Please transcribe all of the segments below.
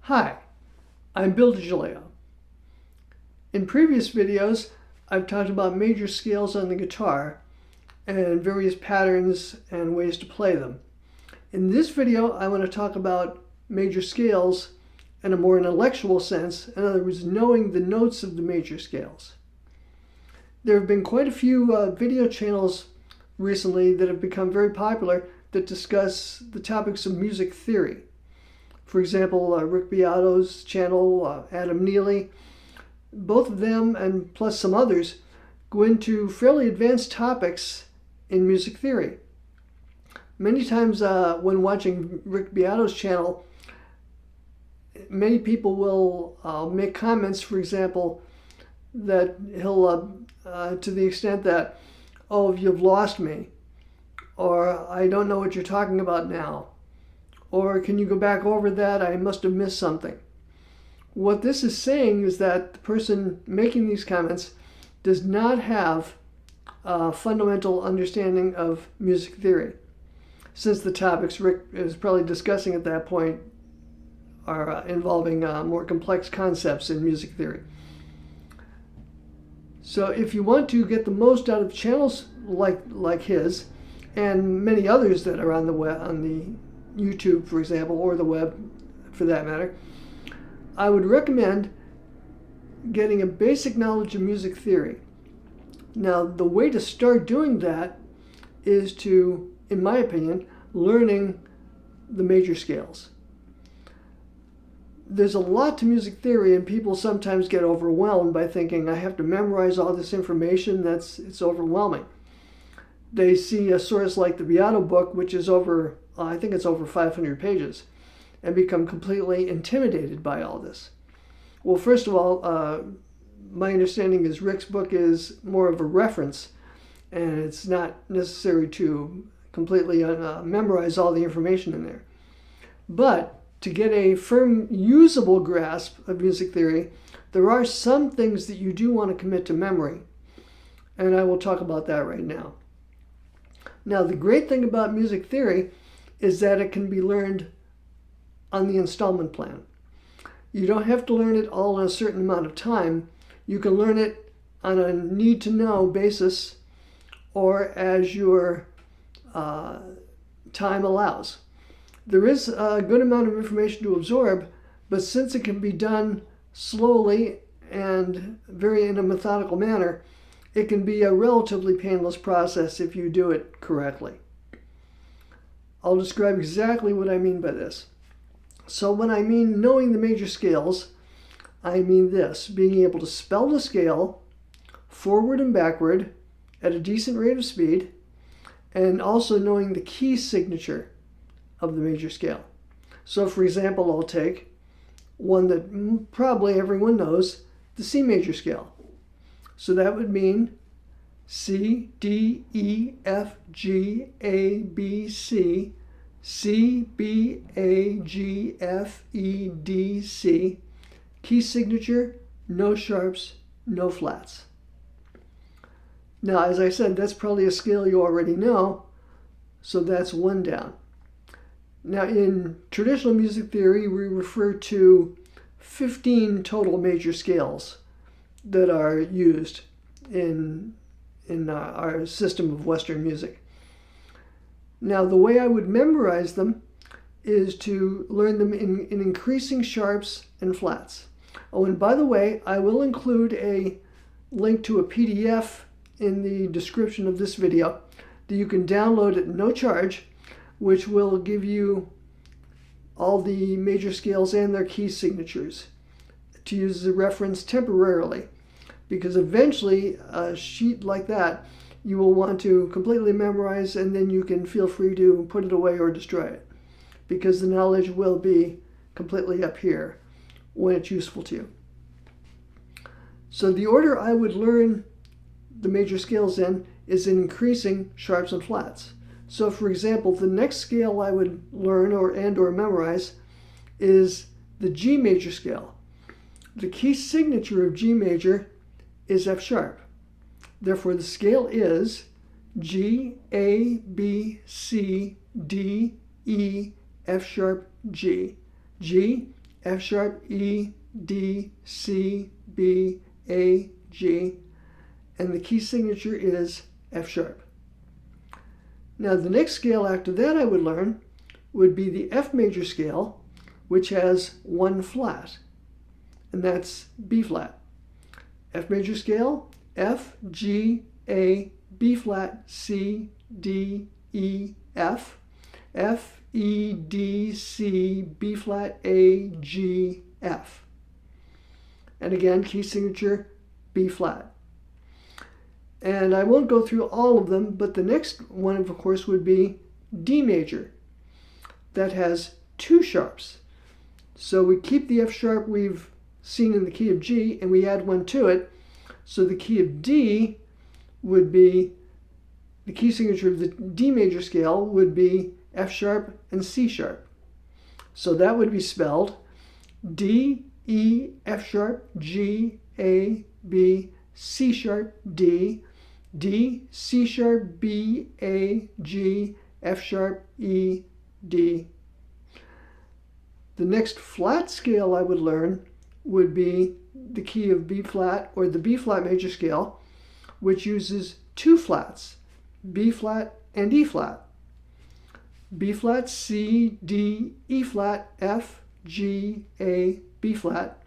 Hi, I'm Bill DiGiulio. In previous videos, I've talked about major scales on the guitar and various patterns and ways to play them. In this video, I want to talk about major scales in a more intellectual sense, in other words, knowing the notes of the major scales. There have been quite a few video channels recently that have become very popular that discuss the topics of music theory. For example, Rick Beato's channel, Adam Neely, both of them and plus some others go into fairly advanced topics in music theory. Many times when watching Rick Beato's channel, many people will make comments, for example, that he'll, to the extent that, oh, you've lost me, or I don't know what you're talking about now, or can you go back over that? I must have missed something. What this is saying is that the person making these comments does not have a fundamental understanding of music theory, since the topics Rick is probably discussing at that point are involving more complex concepts in music theory. So if you want to get the most out of channels like his and many others that are on the web, on the YouTube, for example, or the web for that matter, I would recommend getting a basic knowledge of music theory. Now, the way to start doing that is to, in my opinion, learning the major scales. There's a lot to music theory, and people sometimes get overwhelmed by thinking, I have to memorize all this information. It's overwhelming. They see a source like the Beato book, which is over, I think it's over 500 pages, and become completely intimidated by all this. Well, first of all, my understanding is Rick's book is more of a reference, and it's not necessary to completely memorize all the information in there. But to get a firm, usable grasp of music theory, there are some things that you do want to commit to memory, and I will talk about that right now. Now, the great thing about music theory is that it can be learned on the installment plan. You don't have to learn it all in a certain amount of time. You can learn it on a need-to-know basis or as your time allows. There is a good amount of information to absorb, but since it can be done slowly and in a methodical manner, it can be a relatively painless process if you do it correctly. I'll describe exactly what I mean by this. So when I mean knowing the major scales, I mean this: being able to spell the scale forward and backward at a decent rate of speed, and also knowing the key signature of the major scale. So for example, I'll take one that probably everyone knows, the C major scale. So that would mean C, D, E, F, G, A, B, C, C, B, A, G, F, E, D, C. Key signature, no sharps, no flats. Now, as I said, that's probably a scale you already know, so that's one down. Now, in traditional music theory, we refer to 15 total major scales that are used in our system of Western music. Now, the way I would memorize them is to learn them in increasing sharps and flats. Oh, and by the way, I will include a link to a PDF in the description of this video that you can download at no charge, which will give you all the major scales and their key signatures to use as a reference temporarily, because eventually a sheet like that you will want to completely memorize, and then you can feel free to put it away or destroy it, because the knowledge will be completely up here when it's useful to you. So the order I would learn the major scales in is in increasing sharps and flats. So for example, the next scale I would learn or memorize is the G major scale. The key signature of G major is F sharp. Therefore, the scale is G, A, B, C, D, E, F sharp, G. G, F sharp, E, D, C, B, A, G, and the key signature is F sharp. Now the next scale after that I would learn would be the F major scale, which has one flat, and that's B flat. F major scale, F, G, A, B flat, C, D, E, F, F, E, D, C, B flat, A, G, F. And again, key signature, B flat. And I won't go through all of them, but the next one, of course, would be D major. That has two sharps. So we keep the F sharp we've seen in the key of G, and we add one to it. So the key of D would be, the key signature of the D major scale would be F sharp and C sharp. So that would be spelled D, E, F sharp, G, A, B, C sharp, D, D, C sharp, B, A, G, F sharp, E, D. The next flat scale I would learn would be the key of B flat, or the B flat major scale, which uses two flats, B flat and E flat. B flat, C, D, E flat, F, G, A, B flat,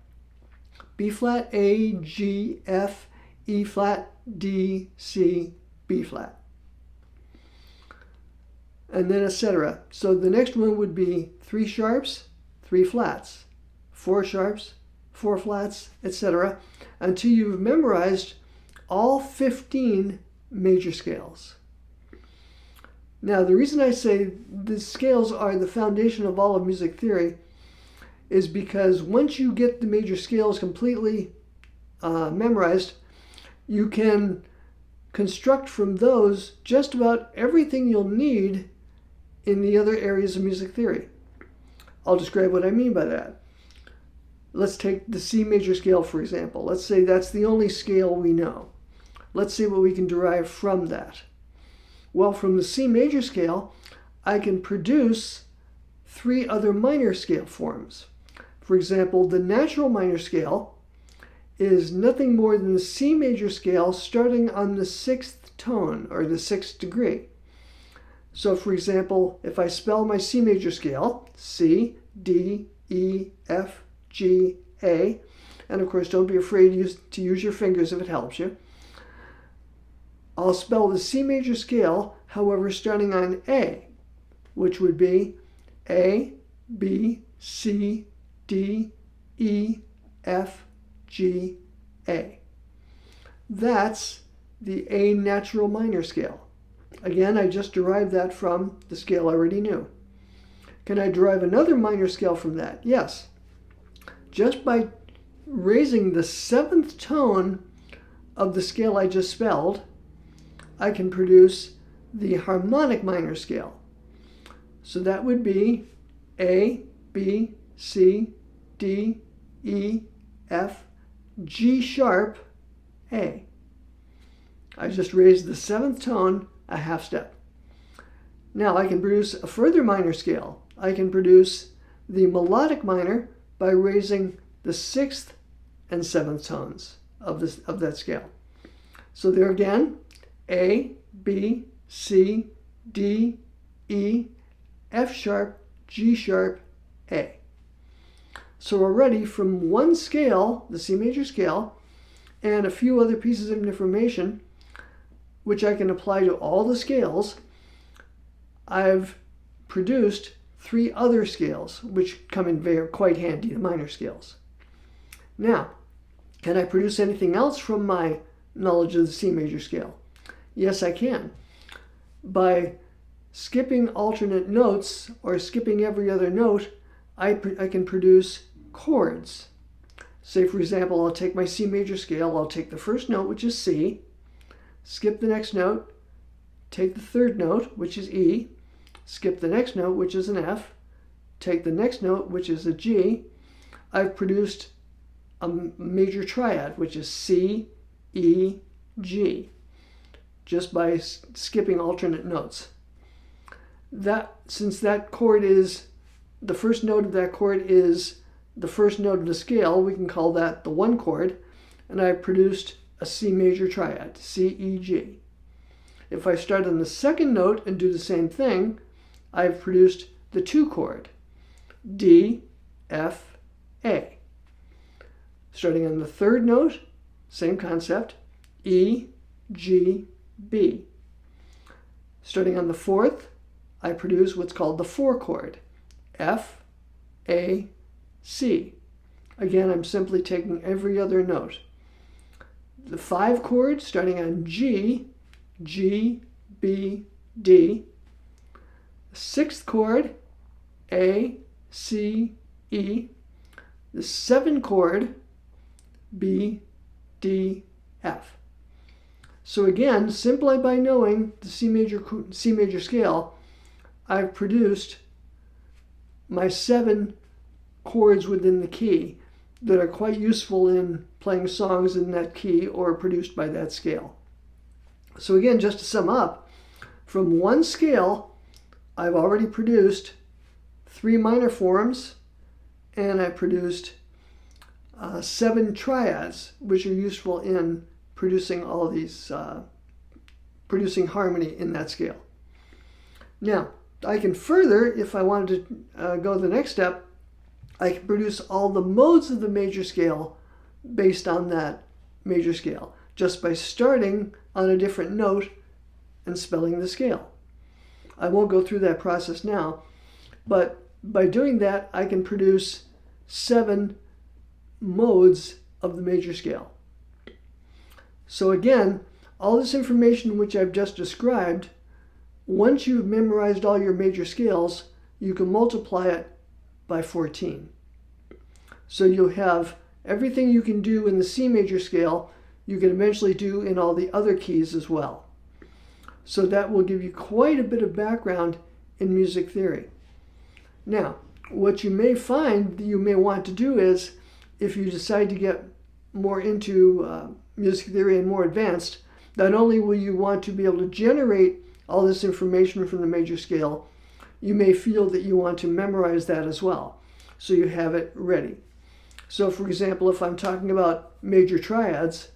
B flat, A, G, F, E flat, D, C, B flat. And then etc. So the next one would be 3 sharps, 3 flats, 4 sharps, 4 flats, etc. until you've memorized all 15 major scales. Now, the reason I say the scales are the foundation of all of music theory is because once you get the major scales completely memorized, you can construct from those just about everything you'll need in the other areas of music theory. I'll describe what I mean by that. Let's take the C major scale, for example. Let's say that's the only scale we know. Let's see what we can derive from that. Well, from the C major scale, I can produce 3 other minor scale forms. For example, the natural minor scale is nothing more than the C major scale starting on the 6th tone, or the 6th degree. So, for example, if I spell my C major scale, C, D, E, F, G, A, and of course don't be afraid to use your fingers if it helps you. I'll spell the C major scale, however, starting on A, which would be A, B, C, D, E, F, G, A. That's the A natural minor scale. Again, I just derived that from the scale I already knew. Can I derive another minor scale from that? Yes. Just by raising the 7th tone of the scale I just spelled, I can produce the harmonic minor scale. So that would be A, B, C, D, E, F, G sharp, A. I just raised the 7th tone a half step. Now I can produce a further minor scale. I can produce the melodic minor by raising the 6th and 7th tones of that scale. So there again, A, B, C, D, E, F sharp, G sharp, A. So already from one scale, the C major scale, and a few other pieces of information, which I can apply to all the scales, I've produced 3 other scales, which come in quite handy, the minor scales. Now, can I produce anything else from my knowledge of the C major scale? Yes, I can. By skipping alternate notes, or skipping every other note, I can produce chords. Say, for example, I'll take my C major scale, I'll take the first note, which is C, skip the next note, take the 3rd note, which is E, skip the next note, which is an F, take the next note, which is a G. I've produced a major triad, which is C, E, G, just by skipping alternate notes. Since that chord is, the first note of that chord is the first note of the scale, we can call that the 1 chord, and I've produced a C major triad, C, E, G. If I start on the second note and do the same thing, I've produced the 2 chord, D, F, A. Starting on the third note, same concept, E, G, B. Starting on the fourth, I produce what's called the 4 chord, F, A, C. Again, I'm simply taking every other note. The 5 chord, starting on G, G, B, D. The 6th chord, A, C, E. The 7 chord, B, D, F. So again, simply by knowing the C major scale, I've produced my 7 chords within the key that are quite useful in playing songs in that key or produced by that scale. So again, just to sum up, from one scale, I've already produced 3 minor forms, and I produced 7 triads, which are useful in producing all of these, producing harmony in that scale. Now, I can further, if I wanted to go the next step, I can produce all the modes of the major scale based on that major scale, just by starting on a different note and spelling the scale. I won't go through that process now, but by doing that, I can produce 7 modes of the major scale. So again, all this information which I've just described, once you've memorized all your major scales, you can multiply it by 14. So you'll have everything you can do in the C major scale, you can eventually do in all the other keys as well. So that will give you quite a bit of background in music theory. Now, what you may find that you may want to do is, if you decide to get more into music theory and more advanced, not only will you want to be able to generate all this information from the major scale, you may feel that you want to memorize that as well, so you have it ready. So for example, if I'm talking about major triads,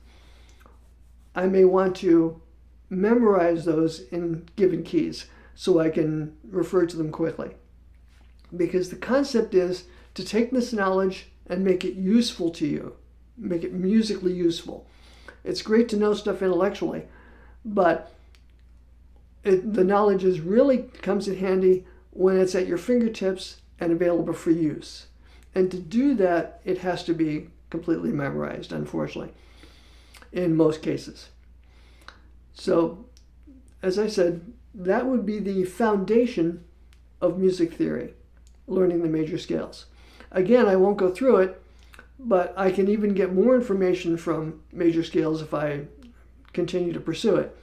I may want to memorize those in given keys so I can refer to them quickly. Because the concept is to take this knowledge and make it useful to you, make it musically useful. It's great to know stuff intellectually, but the knowledge really comes in handy when it's at your fingertips and available for use. And to do that, it has to be completely memorized, unfortunately, in most cases. So, as I said, that would be the foundation of music theory, learning the major scales. Again, I won't go through it, but I can even get more information from major scales if I continue to pursue it.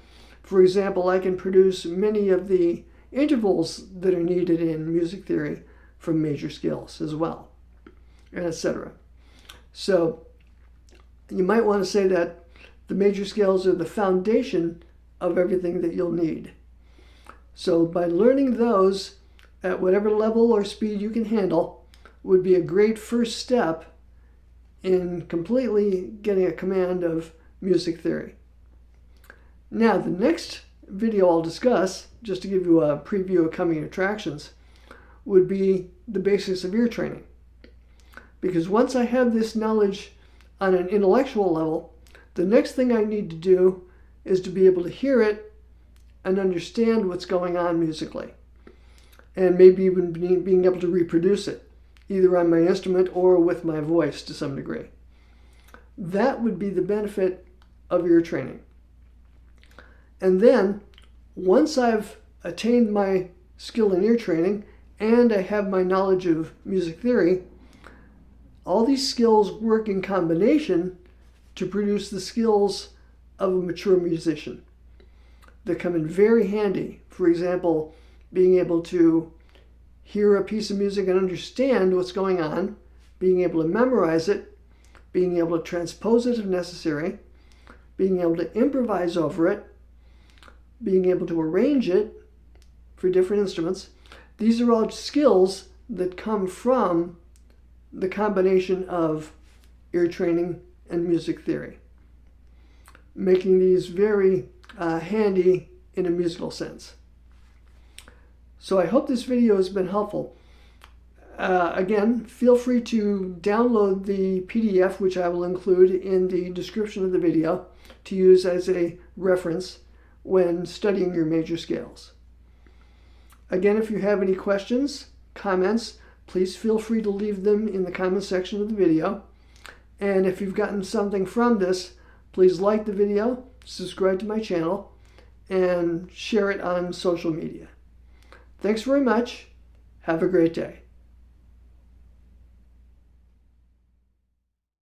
For example, I can produce many of the intervals that are needed in music theory from major scales as well, and etc. So you might want to say that the major scales are the foundation of everything that you'll need. So by learning those at whatever level or speed you can handle would be a great first step in completely getting a command of music theory. Now, the next video I'll discuss, just to give you a preview of coming attractions, would be the basics of ear training. Because once I have this knowledge on an intellectual level, the next thing I need to do is to be able to hear it and understand what's going on musically. And maybe even being able to reproduce it, either on my instrument or with my voice to some degree. That would be the benefit of ear training. And then, once I've attained my skill in ear training and I have my knowledge of music theory, all these skills work in combination to produce the skills of a mature musician that come in very handy. For example, being able to hear a piece of music and understand what's going on, being able to memorize it, being able to transpose it if necessary, being able to improvise over it, being able to arrange it for different instruments. These are all skills that come from the combination of ear training and music theory, making these very handy in a musical sense. So I hope this video has been helpful. Again, feel free to download the PDF, which I will include in the description of the video, to use as a reference when studying your major scales. Again, if you have any questions, comments, please feel free to leave them in the comment section of the video. And if you've gotten something from this, please like the video, subscribe to my channel, and share it on social media. Thanks very much. Have a great day.